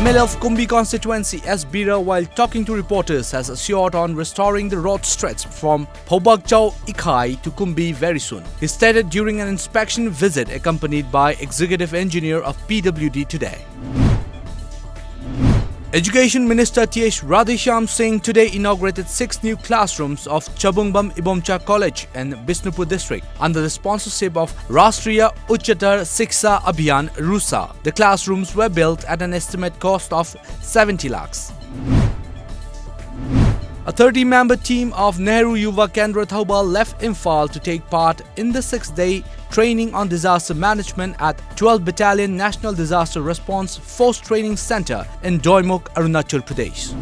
MLA of Kumbi constituency S. Bira, while talking to reporters, has assured on restoring the road stretch from Phobakchau Ikhai to Kumbi very soon. He stated during an inspection visit accompanied by Executive Engineer of PWD today. Education Minister T.H. Radheshyam Singh today inaugurated 6 new classrooms of Chabungbam Ibomcha College in Bishnupur district under the sponsorship of Rashtriya Uchchatar Shiksha Abhiyan (RUSA). The classrooms were built at an estimate cost of 70 lakhs. A 30-member team of Nehru Yuva Kendra Thoubal left Imphal to take part in the 6-day training on disaster management at 12th Battalion National Disaster Response Force Training Center in Doimuk, Arunachal Pradesh.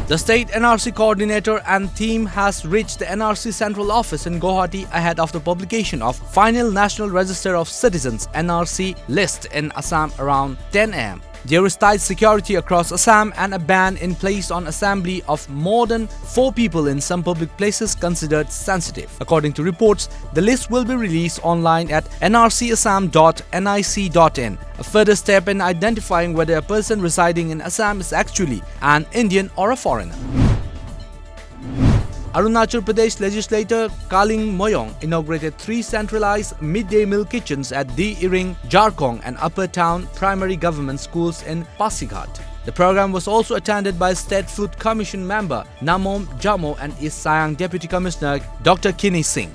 The state NRC coordinator and team has reached the NRC Central Office in Guwahati ahead of the publication of Final National Register of Citizens (NRC) list in Assam around 10 am. There is tight security across Assam and a ban in place on assembly of more than 4 people in some public places considered sensitive. According to reports, the list will be released online at nrcassam.nic.in, a further step in identifying whether a person residing in Assam is actually an Indian or a foreigner. Arunachal Pradesh legislator Kaling Moyong inaugurated 3 centralized midday meal kitchens at D. Iring, Jarkong and Upper Town primary government schools in Pasighat. The program was also attended by State Food Commission member Namom Jamo and East Siang Deputy Commissioner Dr. Kini Singh.